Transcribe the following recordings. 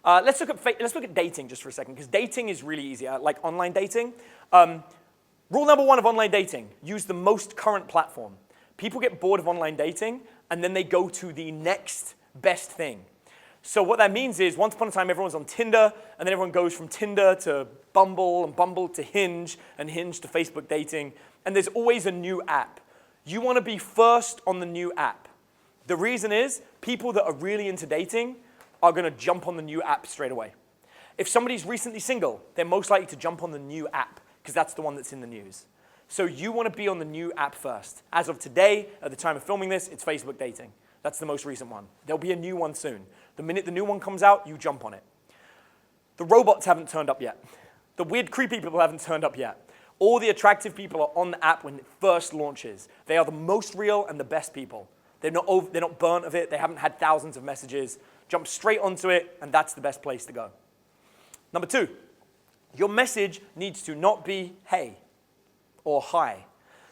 Let's look at dating just for a second, because dating is really easy, like online dating. Rule number one of online dating, use the most current platform. People get bored of online dating, and then they go to the next best thing. So what that means is, once upon a time, everyone was on Tinder, and then everyone goes from Tinder to Bumble, and Bumble to Hinge, and Hinge to Facebook dating, and there's always a new app. You want to be first on the new app. The reason is, people that are really into dating are going to jump on the new app straight away. If somebody's recently single, they're most likely to jump on the new app, because that's the one that's in the news. So you want to be on the new app first. As of today, at the time of filming this, it's Facebook dating. That's the most recent one. There'll be a new one soon. The minute the new one comes out, you jump on it. The robots haven't turned up yet. The weird, creepy people haven't turned up yet. All the attractive people are on the app when it first launches. They are the most real and the best people. They're not burnt of it. They haven't had thousands of messages. Jump straight onto it, and that's the best place to go. Number two, your message needs to not be hey or hi.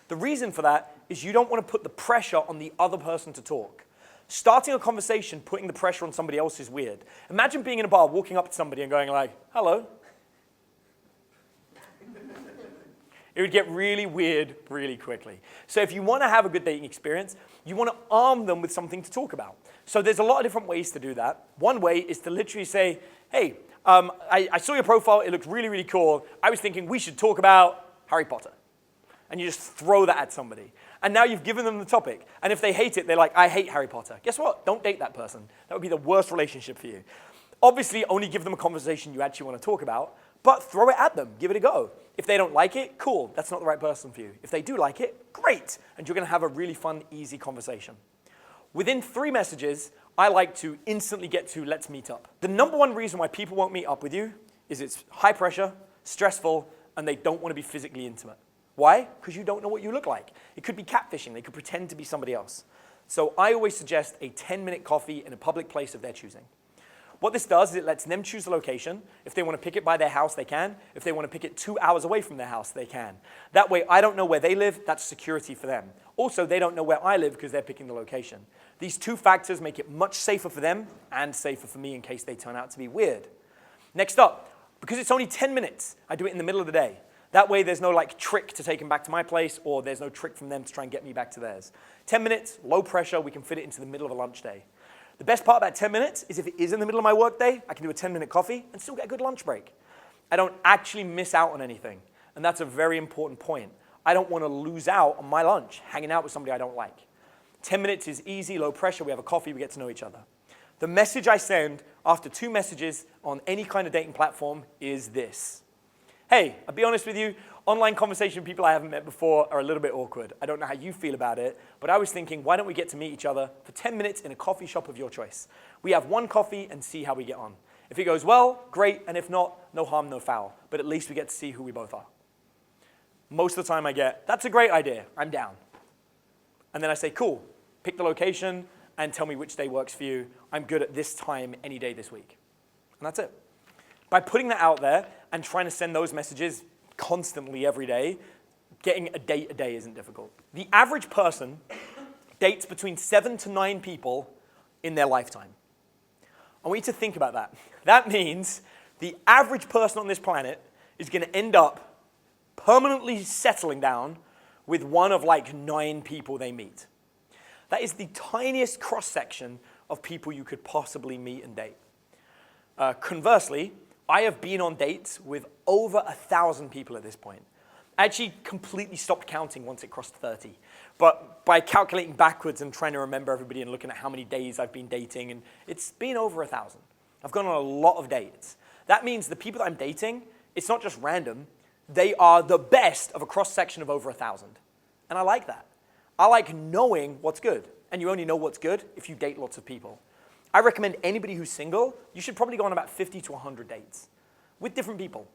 The reason for that is you don't want to put the pressure on the other person to talk. Starting a conversation, putting the pressure on somebody else is weird. Imagine being in a bar, walking up to somebody and going like, hello. It would get really weird really quickly. So if you want to have a good dating experience, you want to arm them with something to talk about. So there's a lot of different ways to do that. One way is to literally say, hey, I saw your profile, it looked really, really cool. I was thinking we should talk about Harry Potter. And you just throw that at somebody. And now you've given them the topic. And if they hate it, they're like, I hate Harry Potter. Guess what? Don't date that person. That would be the worst relationship for you. Obviously, only give them a conversation you actually want to talk about, but throw it at them. Give it a go. If they don't like it, cool. That's not the right person for you. If they do like it, great. And you're going to have a really fun, easy conversation. Within 3 messages, I like to instantly get to let's meet up. The number one reason why people won't meet up with you is it's high pressure, stressful, and they don't want to be physically intimate. Why? Because you don't know what you look like. It could be catfishing. They could pretend to be somebody else. So I always suggest a 10-minute coffee in a public place of their choosing. What this does is it lets them choose the location. If they want to pick it by their house, they can. If they want to pick it 2 hours away from their house, they can. That way, I don't know where they live. That's security for them. Also, they don't know where I live because they're picking the location. These 2 factors make it much safer for them and safer for me in case they turn out to be weird. Next up, because it's only 10 minutes, I do it in the middle of the day. That way, there's no trick to take them back to my place, or there's no trick from them to try and get me back to theirs. 10 minutes, low pressure, we can fit it into the middle of a lunch day. The best part about 10 minutes is if it is in the middle of my work day, I can do a 10-minute coffee and still get a good lunch break. I don't actually miss out on anything, and that's a very important point. I don't want to lose out on my lunch, hanging out with somebody I don't like. 10 minutes is easy, low pressure, we have a coffee, we get to know each other. The message I send after 2 messages on any kind of dating platform is this. Hey, I'll be honest with you, online conversation with people I haven't met before are a little bit awkward. I don't know how you feel about it, but I was thinking, why don't we get to meet each other for 10 minutes in a coffee shop of your choice? We have 1 coffee and see how we get on. If it goes well, great, and if not, no harm, no foul. But at least we get to see who we both are. Most of the time I get, that's a great idea, I'm down. And then I say, cool, pick the location and tell me which day works for you. I'm good at this time any day this week. And that's it. By putting that out there and trying to send those messages constantly every day, getting a date a day isn't difficult. The average person dates between 7 to 9 people in their lifetime. I want you to think about that. That means the average person on this planet is going to end up permanently settling down with one of 9 people they meet. That is the tiniest cross-section of people you could possibly meet and date. Conversely, I have been on dates with over 1,000 people at this point. I actually completely stopped counting once it crossed 30. But by calculating backwards and trying to remember everybody and looking at how many days I've been dating, and it's been over 1,000. I've gone on a lot of dates. That means the people that I'm dating, it's not just random. They are the best of a cross-section of over 1,000. And I like that. I like knowing what's good. And you only know what's good if you date lots of people. I recommend anybody who's single, you should probably go on about 50 to 100 dates with different people.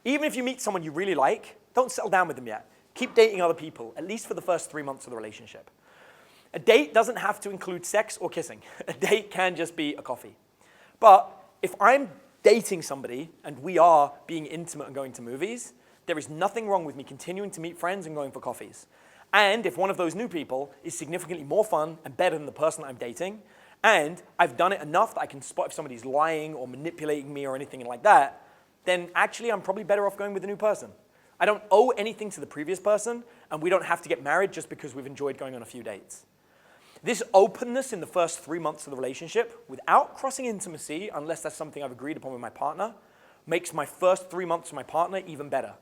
Even if you meet someone you really like, don't settle down with them yet. Keep dating other people, at least for the first 3 months of the relationship. A date doesn't have to include sex or kissing. A date can just be a coffee. But if I'm dating somebody and we are being intimate and going to movies, there is nothing wrong with me continuing to meet friends and going for coffees. And if one of those new people is significantly more fun and better than the person I'm dating, and I've done it enough that I can spot if somebody's lying or manipulating me or anything like that, then actually I'm probably better off going with a new person. I don't owe anything to the previous person, and we don't have to get married just because we've enjoyed going on a few dates. This openness in the first 3 months of the relationship, without crossing intimacy, unless that's something I've agreed upon with my partner, makes my first 3 months with my partner even better.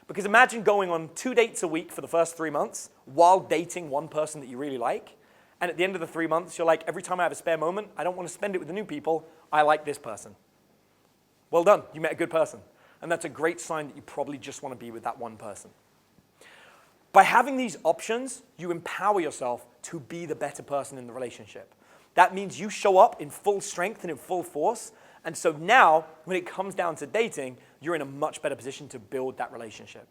Because imagine going on 2 dates a week for the first 3 months while dating one person that you really like. And at the end of the 3 months, you're like, every time I have a spare moment, I don't want to spend it with the new people. I like this person. Well done, you met a good person. And that's a great sign that you probably just want to be with that one person. By having these options, you empower yourself to be the better person in the relationship. That means you show up in full strength and in full force. And so now, when it comes down to dating, you're in a much better position to build that relationship.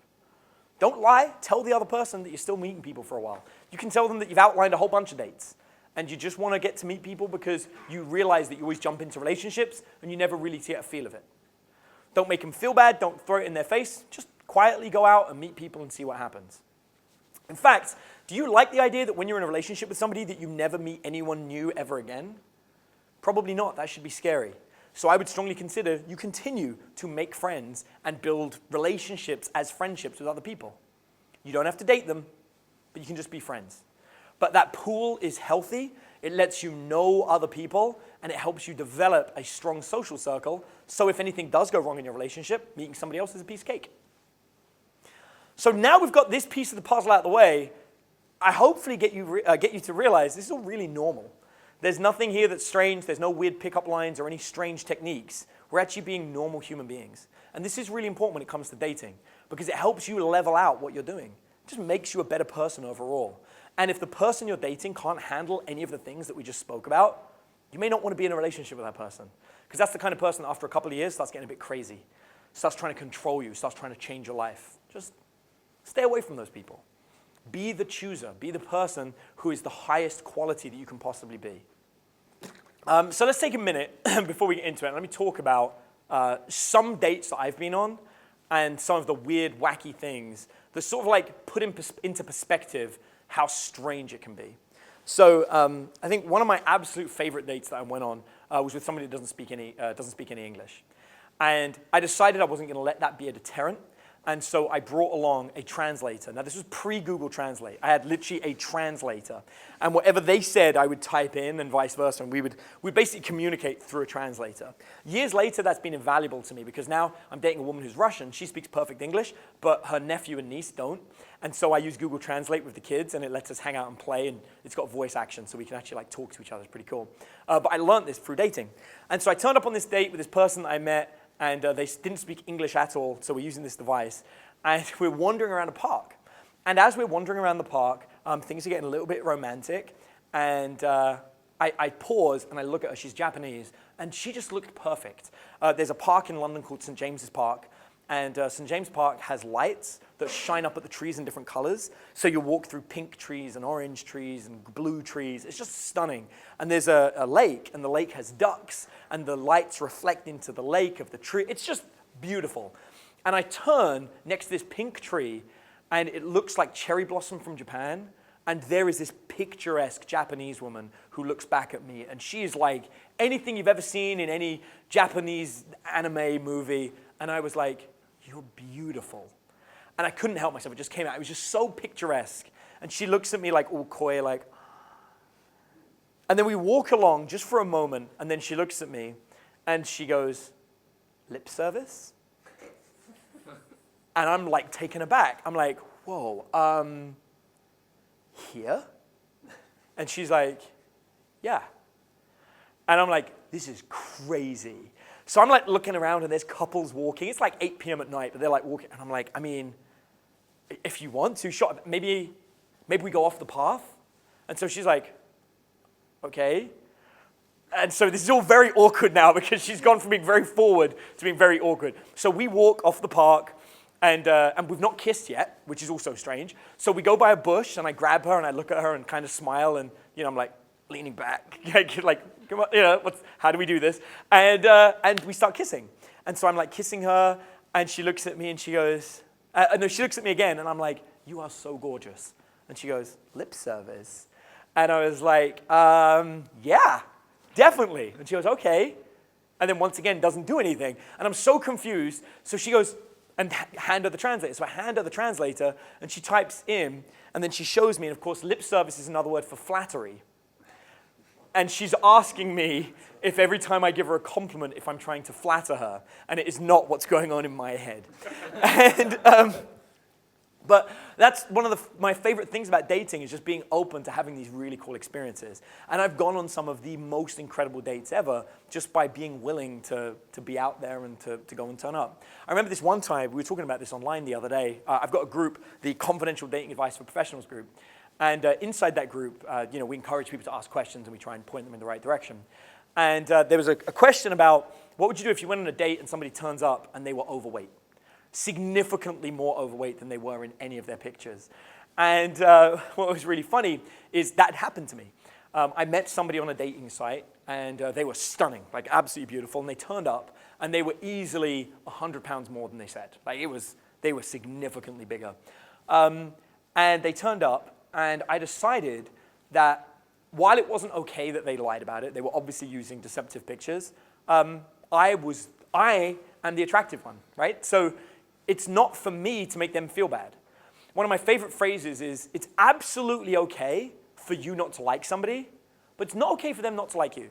Don't lie. Tell the other person that you're still meeting people for a while. You can tell them that you've outlined a whole bunch of dates, and you just want to get to meet people because you realize that you always jump into relationships and you never really get a feel of it. Don't make them feel bad. Don't throw it in their face. Just quietly go out and meet people and see what happens. In fact, do you like the idea that when you're in a relationship with somebody that you never meet anyone new ever again? Probably not. That should be scary. So I would strongly consider you continue to make friends and build relationships as friendships with other people. You don't have to date them, but you can just be friends. But that pool is healthy. It lets you know other people, and it helps you develop a strong social circle. So if anything does go wrong in your relationship, meeting somebody else is a piece of cake. So now we've got this piece of the puzzle out of the way, I hopefully get you to realize this is all really normal. There's nothing here that's strange. There's no weird pickup lines or any strange techniques. We're actually being normal human beings. And this is really important when it comes to dating because it helps you level out what you're doing. It just makes you a better person overall. And if the person you're dating can't handle any of the things that we just spoke about, you may not want to be in a relationship with that person because that's the kind of person that after a couple of years starts getting a bit crazy, starts trying to control you, starts trying to change your life. Just stay away from those people. Be the chooser. Be the person who is the highest quality that you can possibly be. So let's take a minute before we get into it. Let me talk about some dates that I've been on and some of the weird, wacky things that sort of like put into perspective how strange it can be. So I think one of my absolute favorite dates that I went on was with somebody that doesn't speak any English. And I decided I wasn't going to let that be a deterrent. And so I brought along a translator. Now, this was pre-Google Translate. I had literally a translator. And whatever they said, I would type in and vice versa. And we'd basically communicate through a translator. Years later, that's been invaluable to me because now I'm dating a woman who's Russian. She speaks perfect English, but her nephew and niece don't. And so I use Google Translate with the kids, and it lets us hang out and play. And it's got voice action, so we can actually like talk to each other. It's pretty cool. But I learned this through dating. And so I turned up on this date with this person that I met, and they didn't speak English at all, so we're using this device. And we're wandering around a park. And as we're wandering around the park, things are getting a little bit romantic. And I pause, and I look at her. She's Japanese, and she just looked perfect. There's a park in London called St. James's Park. And St. James Park has lights that shine up at the trees in different colors. So you walk through pink trees and orange trees and blue trees. It's just stunning. And there's a lake, and the lake has ducks, and the lights reflect into the lake of the tree. It's just beautiful. And I turn next to this pink tree, and it looks like cherry blossom from Japan. And there is this picturesque Japanese woman who looks back at me, and she is like anything you've ever seen in any Japanese anime movie. And I was like, "You're beautiful." And I couldn't help myself. It just came out. It was just so picturesque. And she looks at me like all coy, like. And then we walk along just for a moment, and then she looks at me, and she goes, "Lip service?" And I'm like taken aback. I'm like, "Whoa, here?" And she's like, "Yeah." And I'm like, "This is crazy." So I'm like looking around, and there's couples walking. It's like 8 p.m. at night, but they're like walking. And I'm like, I mean, if you want to, sure, maybe we go off the path. And so she's like, okay. And so this is all very awkward now because she's gone from being very forward to being very awkward. So we walk off the park, and we've not kissed yet, which is also strange. So we go by a bush, and I grab her, and I look at her and kind of smile, and I'm like leaning back, like come on, how do we do this? And we start kissing. And so I'm like kissing her, and she looks at me, and she goes, no, she looks at me again, and I'm like, "You are so gorgeous." And she goes, "Lip service." And I was like, yeah. definitely. And she goes, okay. And then once again, doesn't do anything. And I'm so confused. So she goes, and hand her the translator. So I hand her the translator, and she types in, and then she shows me, and of course, lip service is another word for flattery. And she's asking me if every time I give her a compliment, if I'm trying to flatter her. And it is not what's going on in my head. But that's one of my favorite things about dating is just being open to having these really cool experiences. And I've gone on some of the most incredible dates ever just by being willing to be out there and to go and turn up. I remember this one time, we were talking about this online the other day. I've got a group, the Confidential Dating Advice for Professionals group. And inside that group, we encourage people to ask questions and we try and point them in the right direction. And there was a question about what would you do if you went on a date and somebody turns up and they were overweight? Significantly more overweight than they were in any of their pictures. And what was really funny is that happened to me. I met somebody on a dating site, and they were stunning, like absolutely beautiful, and they turned up, and they were easily 100 pounds more than they said. Like they were significantly bigger. And they turned up, and I decided that while it wasn't okay that they lied about it, they were obviously using deceptive pictures, I am the attractive one, right? So it's not for me to make them feel bad. One of my favorite phrases is, it's absolutely okay for you not to like somebody, but it's not okay for them not to like you.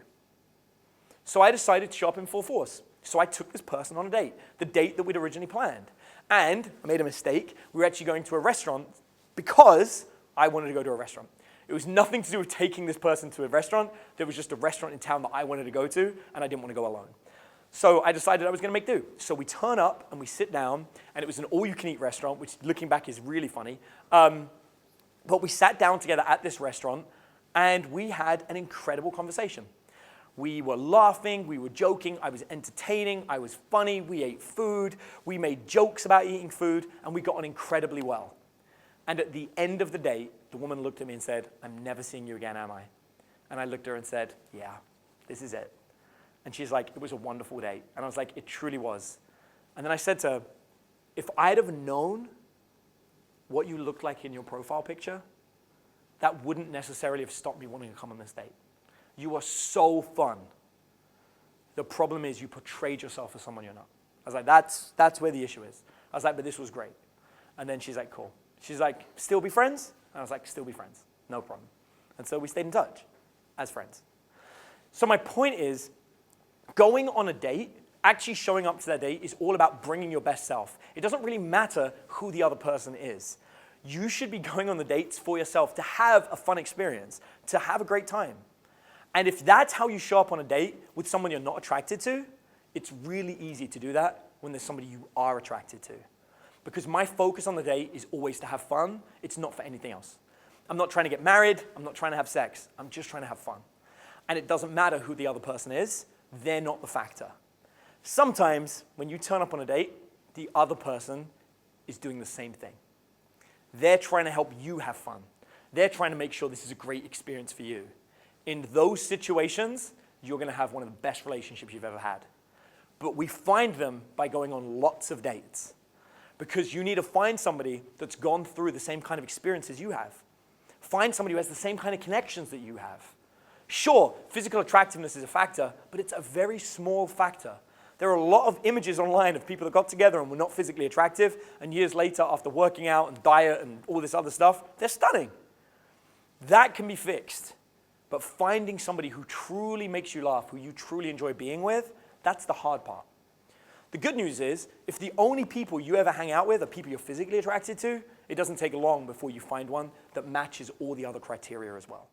So I decided to show up in full force. So I took this person on a date, the date that we'd originally planned. And I made a mistake. We were actually going to a restaurant because I wanted to go to a restaurant. It was nothing to do with taking this person to a restaurant. There was just a restaurant in town that I wanted to go to, and I didn't want to go alone. So I decided I was going to make do. So we turn up and we sit down, and it was an all-you-can-eat restaurant, which looking back is really funny. But we sat down together at this restaurant, and we had an incredible conversation. We were laughing, we were joking, I was entertaining, I was funny, we ate food, we made jokes about eating food, and we got on incredibly well. And at the end of the date, the woman looked at me and said, "I'm never seeing you again, am I?" And I looked at her and said, "Yeah, this is it." And she's like, "It was a wonderful date." And I was like, "It truly was." And then I said to her, "If I'd have known what you looked like in your profile picture, that wouldn't necessarily have stopped me wanting to come on this date. You are so fun. The problem is you portrayed yourself as someone you're not." I was like, that's where the issue is. I was like, "But this was great." And then she's like, "Cool." She's like, "Still be friends?" And I was like, "Still be friends, no problem." And so we stayed in touch as friends. So my point is, going on a date, actually showing up to that date is all about bringing your best self. It doesn't really matter who the other person is. You should be going on the dates for yourself to have a fun experience, to have a great time. And if that's how you show up on a date with someone you're not attracted to, it's really easy to do that when there's somebody you are attracted to. Because my focus on the date is always to have fun. It's not for anything else. I'm not trying to get married. I'm not trying to have sex. I'm just trying to have fun. And it doesn't matter who the other person is. They're not the factor. Sometimes when you turn up on a date, the other person is doing the same thing. They're trying to help you have fun. They're trying to make sure this is a great experience for you. In those situations, you're going to have one of the best relationships you've ever had. But we find them by going on lots of dates. Because you need to find somebody that's gone through the same kind of experiences you have. Find somebody who has the same kind of connections that you have. Sure, physical attractiveness is a factor, but it's a very small factor. There are a lot of images online of people that got together and were not physically attractive, and years later, after working out and diet and all this other stuff, they're stunning. That can be fixed. But finding somebody who truly makes you laugh, who you truly enjoy being with, that's the hard part. The good news is, if the only people you ever hang out with are people you're physically attracted to, it doesn't take long before you find one that matches all the other criteria as well.